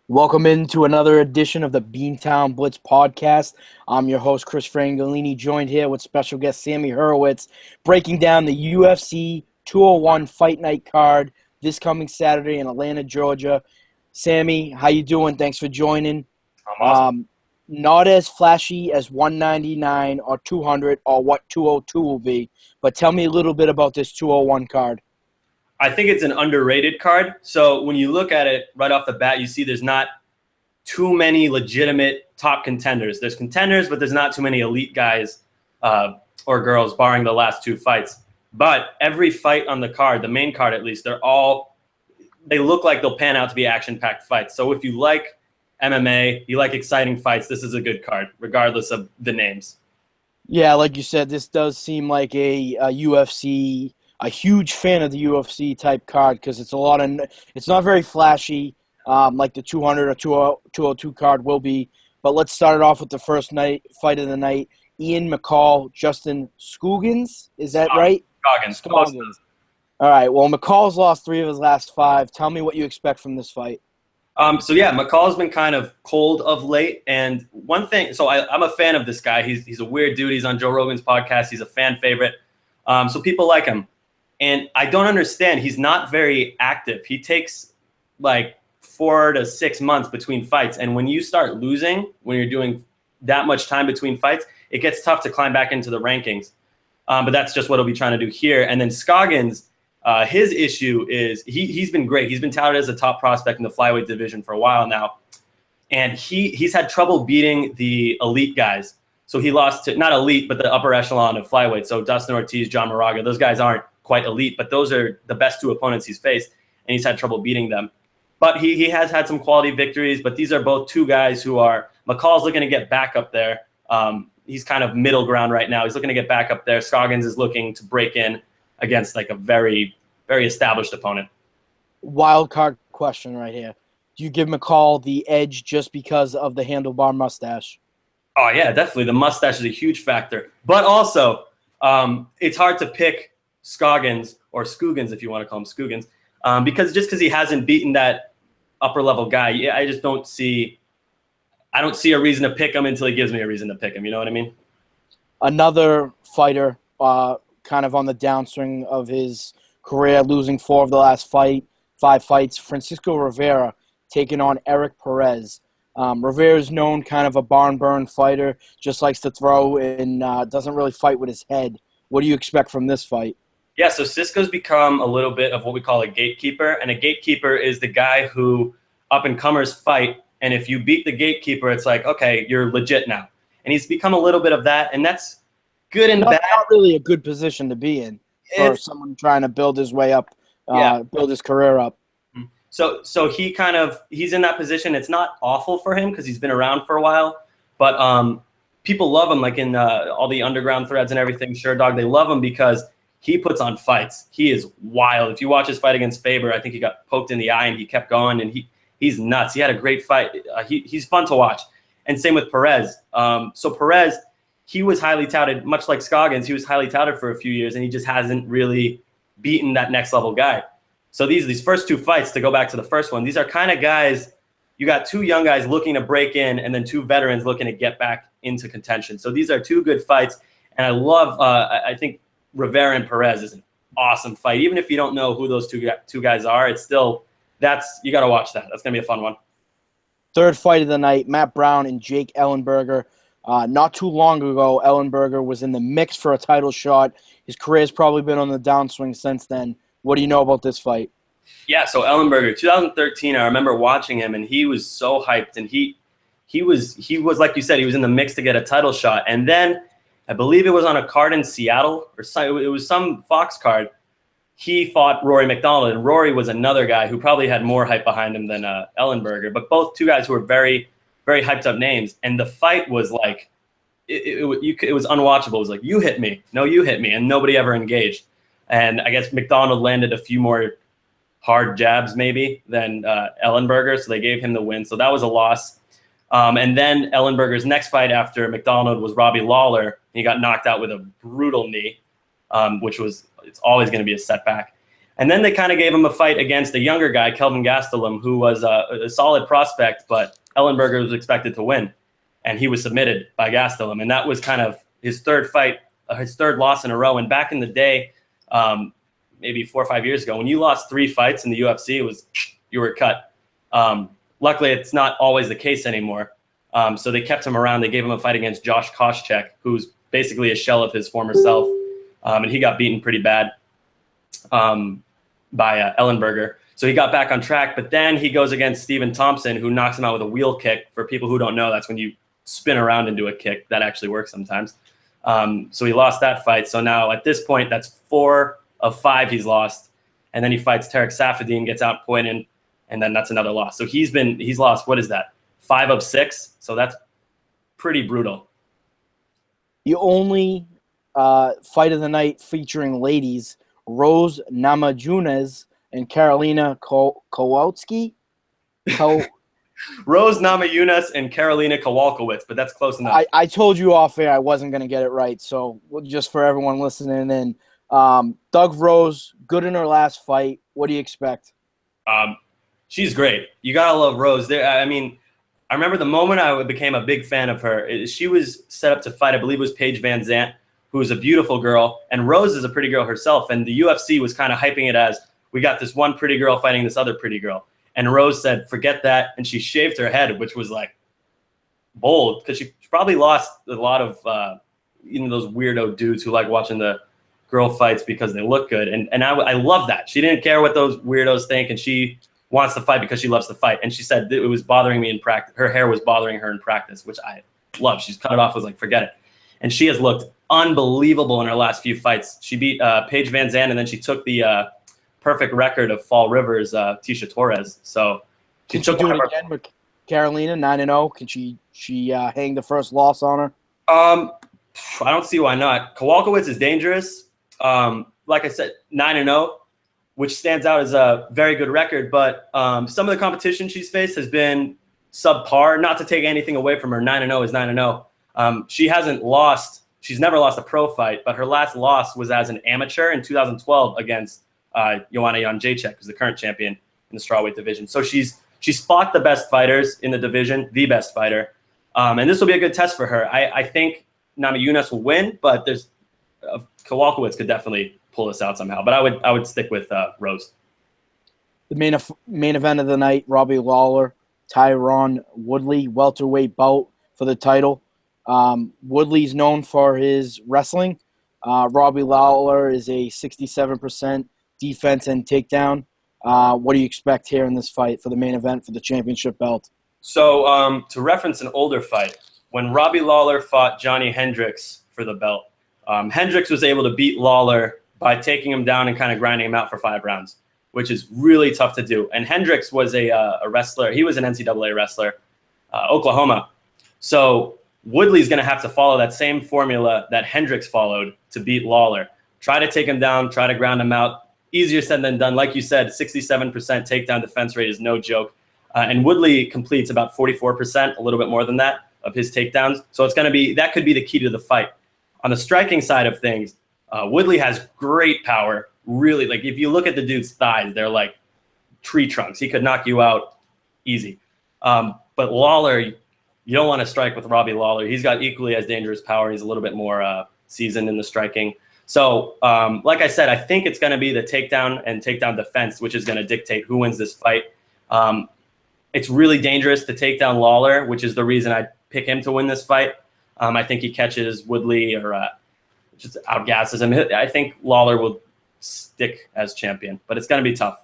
Welcome into another edition of the Beantown Blitz podcast. I'm your host, Chris Frang, joined here with special guest Sammy Hurwitz, breaking down the UFC 201 Fight Night card this coming Saturday in Atlanta, Georgia. Sammy, how you doing? Thanks for joining. I'm awesome. Not as flashy as 199 or 200 or what 202 will be, but tell me a little bit about this 201 card. I think it's an underrated card. So when you look at it right off the bat, you see there's not too many legitimate top contenders. There's contenders, but there's not too many elite guys or girls, barring the last two fights. But every fight on the card, the main card at least, they look like they'll pan out to be action-packed fights. So if you like MMA, you like exciting fights, this is a good card, regardless of the names. Yeah, like you said, this does seem like a UFC. A huge fan of the UFC type card because it's not very flashy like the 200 or 202 card will be. But let's start it off with the first fight of the night. Ian McCall, Justin Scoggins. Is that right? Scoggins. All right. Well, McCall's lost 3 of his last 5. Tell me what you expect from this fight. McCall's been kind of cold of late. And one thing, I'm a fan of this guy. He's a weird dude. He's on Joe Rogan's podcast. He's a fan favorite. So people like him. And I don't understand. He's not very active. He takes like 4 to 6 months between fights. And when you start losing, when you're doing that much time between fights, it gets tough to climb back into the rankings. But that's just what he'll be trying to do here. And then Scoggins, his issue is he's been great. He's been touted as a top prospect in the flyweight division for a while now. And he's had trouble beating the elite guys. So he lost to, not elite, but the upper echelon of flyweight. So Dustin Ortiz, John Moraga, those guys aren't quite elite, but those are the best 2 opponents he's faced, and he's had trouble beating them. But he has had some quality victories, but these are both 2 guys who are – McCall's looking to get back up there. He's kind of middle ground right now. He's looking to get back up there. Scoggins is looking to break in against like a very, very established opponent. Wild card question right here. Do you give McCall the edge just because of the handlebar mustache? Oh, yeah, definitely. The mustache is a huge factor. But also, it's hard to pick – Scoggins or Scoggins, if you want to call him Scoggins, because he hasn't beaten that upper level guy. Yeah, I don't see a reason to pick him until he gives me a reason to pick him. You know what I mean? Another fighter, kind of on the downswing of his career, losing 4 of the last 5 fights. Francisco Rivera taking on Eric Perez. Rivera is known kind of a barn burn fighter, just likes to throw and doesn't really fight with his head. What do you expect from this fight? Yeah, so Cisco's become a little bit of what we call a gatekeeper, and a gatekeeper is the guy who up-and-comers fight, and if you beat the gatekeeper, it's like, okay, you're legit now. And he's become a little bit of that, and that's good and bad. Not really a good position to be in for someone trying to build his way up, build his career up. So he's in that position. It's not awful for him because he's been around for a while, but people love him, like in all the underground threads and everything, Sure Dog, they love him because he puts on fights. He is wild. If you watch his fight against Faber, I think he got poked in the eye and he kept going, and he's nuts. He had a great fight. He's fun to watch. And same with Perez. So Perez, he was highly touted, much like Scoggins. He was highly touted for a few years, and he just hasn't really beaten that next level guy. So these first 2 fights, to go back to the first one, these are kind of guys, you got 2 young guys looking to break in and then 2 veterans looking to get back into contention. So these are 2 good fights, and I love, I think Rivera and Perez is an awesome fight. Even if you don't know who those two guys are, it's still, you got to watch that. That's going to be a fun one. Third fight of the night, Matt Brown and Jake Ellenberger. Not too long ago, Ellenberger was in the mix for a title shot. His career's probably been on the downswing since then. What do you know about this fight? Yeah, so Ellenberger, 2013, I remember watching him, and he was so hyped, and he was like you said, he was in the mix to get a title shot, and then I believe it was on a card in Seattle, or it was some Fox card. He fought Rory McDonald, and Rory was another guy who probably had more hype behind him than Ellenberger, but both 2 guys who were very, very hyped up names. And the fight was like, it was unwatchable. It was like, you hit me, no, you hit me, and nobody ever engaged. And I guess McDonald landed a few more hard jabs maybe than Ellenberger, so they gave him the win. So that was a loss. And then Ellenberger's next fight after McDonald was Robbie Lawler. He got knocked out with a brutal knee, it's always going to be a setback. And then they kind of gave him a fight against a younger guy, Kelvin Gastelum, who was a solid prospect, but Ellenberger was expected to win. And he was submitted by Gastelum. And that was kind of his third fight, his third loss in a row. And back in the day, maybe 4 or 5 years ago, when you lost 3 fights in the UFC, you were cut. Luckily, it's not always the case anymore. So they kept him around. They gave him a fight against Josh Koscheck, who's basically a shell of his former self. And he got beaten pretty bad by Ellenberger. So he got back on track. But then he goes against Stephen Thompson, who knocks him out with a wheel kick. For people who don't know, that's when you spin around and do a kick. That actually works sometimes. So he lost that fight. So now at this point, that's 4 of 5 he's lost. And then he fights Tarek Safadine, gets outpointed, and then that's another loss. So he's lost, what is that, 5 of 6? So that's pretty brutal. The only fight of the night featuring ladies, Rose Namajunas and Karolina Kowalski. Rose Namajunas and Karolina Kowalkiewicz, but that's close enough. I told you off air I wasn't going to get it right, so just for everyone listening in, Doug Rose, good in her last fight. What do you expect? She's great. You got to love Rose. I mean, I remember the moment I became a big fan of her. She was set up to fight, I believe it was Paige Van Zandt, who is a beautiful girl, and Rose is a pretty girl herself, and the UFC was kind of hyping it as, we got this one pretty girl fighting this other pretty girl. And Rose said, forget that, and she shaved her head, which was like bold, because she probably lost a lot of those weirdo dudes who like watching the girl fights because they look good. And I love that. She didn't care what those weirdos think, and she wants to fight because she loves to fight. And she said it was bothering me in practice. Her hair was bothering her in practice, which I love. She's cut it off, was like, forget it. And she has looked unbelievable in her last few fights. She beat Paige Van Zandt, and then she took the perfect record of Fall Rivers, Tisha Torres. So she took it again with Karolina, 9-0. Can she hang the first loss on her? I don't see why not. Kowalkiewicz is dangerous. Like I said, 9-0, which stands out as a very good record. But some of the competition she's faced has been subpar. Not to take anything away from her, 9-0 is 9-0. She hasn't lost. She's never lost a pro fight, but her last loss was as an amateur in 2012 against Joanna Jędrzejczyk, who's the current champion in the strawweight division. So she's fought the best fighters in the division, the best fighter. And this will be a good test for her. I think Namajunas will win, but there's Kowalkiewicz could definitely pull this out somehow. But I would stick with Rose. The main event of the night, Robbie Lawler, Tyron Woodley, welterweight bout for the title. Woodley's known for his wrestling. Robbie Lawler is a 67% defense and takedown. What do you expect here in this fight for the main event for the championship belt? So to reference an older fight, when Robbie Lawler fought Johnny Hendricks for the belt, Hendricks was able to beat Lawler by taking him down and kind of grinding him out for 5 rounds, which is really tough to do. And Hendricks was a wrestler. He was an NCAA wrestler, Oklahoma. So Woodley's going to have to follow that same formula that Hendricks followed to beat Lawler. Try to take him down, try to ground him out. Easier said than done. Like you said, 67% takedown defense rate is no joke. And Woodley completes about 44%, a little bit more than that, of his takedowns. So it's going to be, that could be the key to the fight. On the striking side of things, Woodley has great power. Really, like if you look at the dude's thighs, they're like tree trunks. He could knock you out easy. But Lawler, you don't want to strike with Robbie Lawler. He's got equally as dangerous power. He's a little bit more seasoned in the striking. So, like I said, I think it's going to be the takedown and takedown defense, which is going to dictate who wins this fight. It's really dangerous to take down Lawler, which is the reason I pick him to win this fight. I think he catches Woodley or just outgasses him. I think Lawler will stick as champion, but it's going to be tough.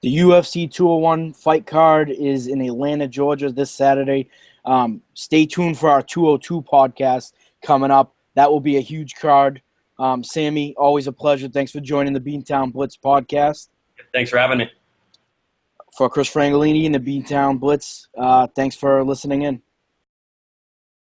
The UFC 201 fight card is in Atlanta, Georgia this Saturday. Stay tuned for our 202 podcast coming up. That will be a huge card. Sammy, always a pleasure. Thanks for joining the Beantown Blitz podcast. Thanks for having me. For Chris Frangolini and the Beantown Blitz, thanks for listening in.